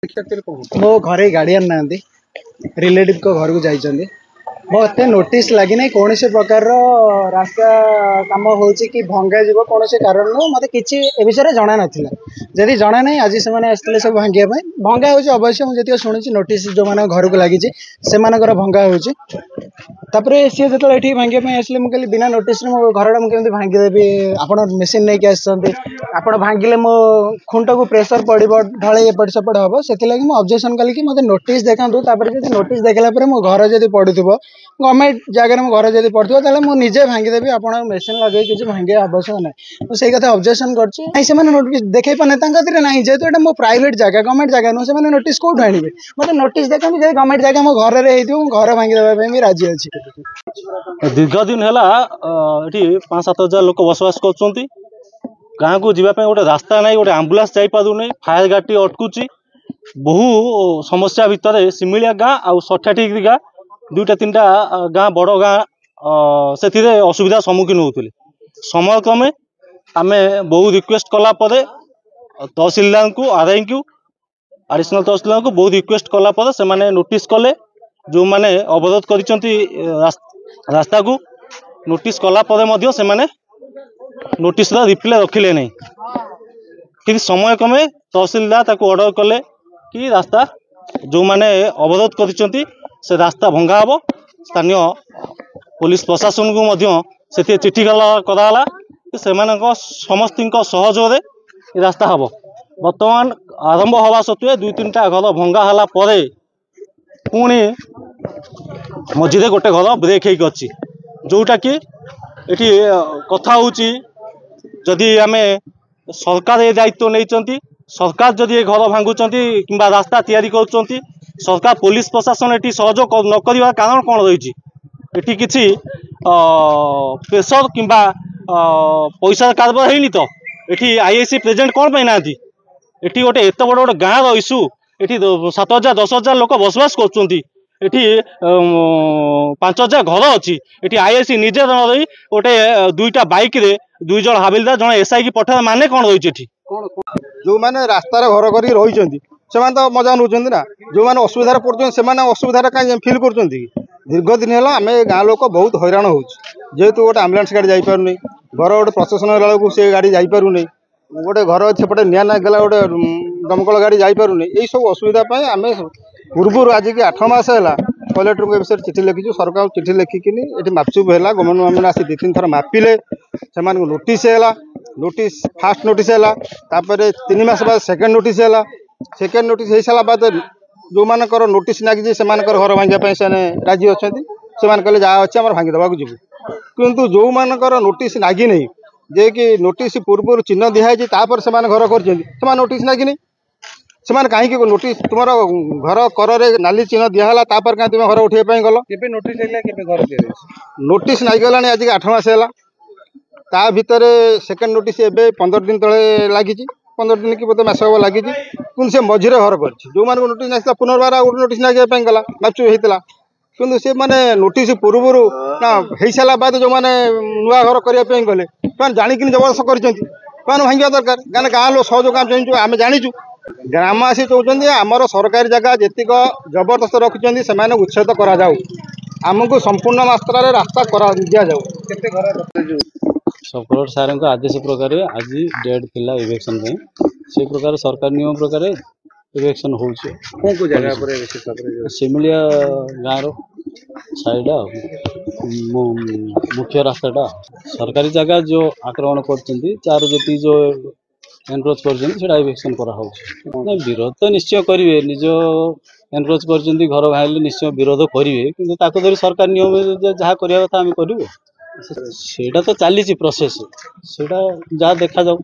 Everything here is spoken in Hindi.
मो घरे गार्डियन ना रिलेटिव को घर को जाइए मत नोटिस लगी ना कौन से प्रकार रास्ता कम हो भंगा जीव कौन से कारण मत कि विषय जना ना जदि जना ना आज से आसते सब भांगे भंगा हो अवश्य मुझे शुणी नोटिस जो मैंने घर को लगी से भंगा हो सी जो ये भांगे आसले मुझे बिना नोटिस मो घर मुझे भांगीदेवी आप मेसीन नहीं आप भांगिले मो खुंट को प्रेसर पड़ो ढले एपट सेपट हम से मुझे ऑब्जेक्शन कली कि मत नोटिस देखा नोटिस देखला मो घर जब पड़ू गवर्नमेंट जगह में घर जब पड़ो मुझे भांगीदेवी आप मेसीन लगे किसी भांगे आवश्यक ना मुझे कथा ऑब्जेक्शन कर देखे पाने ना जेहतु ये मो प्राइवेट जगह गवर्नमेंट जगह नुह से नोटिस कौट आने मत नोटिस देखा गवर्नमेंट जगह मो घर घर भांगीदेवा भी राजी अच्छी दीर्घ दिन है 5-7 हजार लोक बसवास कर गाँव को जीवाई गोटे रास्ता ना गोटे आंबुलांस जापार फायर गाड़ी अटकुची बहु समस्या भितर सिमिलिया गाँ आउ सठाठी गाँ 2-3टा गाँ बड़ गाँ से असुविधा सम्मुखीन होते समय क्रमे आम बहुत रिक्वेस्ट कलापर तहसिलदार को आरआई को एडिशनल तहसिलदार को बहुत रिक्वेस्ट कलापर से नोटिस कले जो मैंने अवरोध कर रास्ता को नोटिस कलापर से नोटिस रिप्लाई रखिले नहीं फिर समय क्रमे तहसिलदार ताको ऑर्डर कले कि रास्ता जो मैंने अवरोध कर से रास्ता भंगा हम स्थानीय पुलिस प्रशासन को चिठी कराला से समस्त सहयोग रास्ता हम बर्तमान आरंभ हवा सत्वे 2-3टा घर भंगा है पुणी मझे गोटे घर ब्रेक होगी जोटा कि ये कथा जदि आम सरकार ये दायित्व नहीं सरकार जदि ये घर भांगुंट कि रास्ता तैयारी कर सरकार पुलिस प्रशासन ये सहयोग न करवा कारण कौन रही ये किसी प्रेसर कि पैसा कारबार है तो ये आईआईसी प्रेजेंट कौन पाई ना ये गोटे एत बड़ गोटे गाँव इश्यू ये 7,000-10,000 लोक बसवास कर 5,000 घर अच्छी ये आईआईसी निजे न रही गोटे 2टा बाइक रे 2 जन हाविलदार जन एसआई की पठा माने कौन रही जो मैंने रास्तार घर कर रही तो मजा नौ ना जो मैंने असुविधा पड़ते असुविधा कहीं फिल कर दीर्घ दिन है आम गाँ लोक बहुत हैरान हो जेहेतु गोटे आम्बुलांस गाड़ी जापार घर गोटे प्रशासन बेलू से गाड़ी जापार गोटे घर सेपटे निआ गला गोटे दमकल गाड़ी जापार यही सब असुविधा आम पूर्व आज की 8 मास है कलेक्टर को विषय चिठी लिखी सरकार चिठी लिखिकी ये मापचुप है गवर्नमेंट मैंने आसी 2-3 थर मापिले से नोटिस है नोटिस फास्ट नोटिस है 3 मास बाद सेकेंड नोटिस है सेकेंड नोटिस हो सारा बाद जो मानकर नोटिस नागिजे से घर भांगे से राजी अच्छा से कहले जहाँ अच्छे आम भांगी देवाक जीव किंतु जो मानकर नोटिस नागी नहीं जे कि नोटिस पूर्व चिन्ह दिखाई तापर से घर कर नोटिस नागी नहीं से कहीं नोटिस तुम घर कर नाली चिन्ह दिहला तापर कहीं तुम घर उठाई गल नोटिस नागला आज 8 मास है ता भितर सेकेंड नोटिस एवं 15 दिन तले लगी 15 दिन की बोलते मस हम लगी से मझे घर कर जो मैंने नोटिस ना पुनर्बार गोटे नोटिस नागे गला मापचुप होता कि से मैंने नोटिस पूर्व ना हो सारा बाद जो मैंने नुआ घर करने गले जाणिक जबरदस्त कर भांगा दरकार गाँव गाँ लोग सहयोग आम जाचु ग्रामवासी चाहते आमर सरकारी जगह जीक जबरदस्त रखिंट से उच्छेद करमको संपूर्ण मात्रा रास्ता कर दि जाऊ सब कलेक्टर सार आदेश प्रकार आज डेट थिला इलेक्शन से प्रकार सरकार नियम प्रकार इलेक्शन हो सिमिलिया गाँव साइड मुख्य रास्ताटा सरकारी जगह जो आक्रमण कर जी जो एनक्रोच कर इलेक्शन कर विरोध तो निश्चय करेंगे निज एनक्रोच कर घर भाई निश्चय विरोध करेंगे कि सरकार नियम जहाँ करवा कथा आम करूँ सेटा तो चली प्रोसेस सेटा जहाँ देखा जाऊ।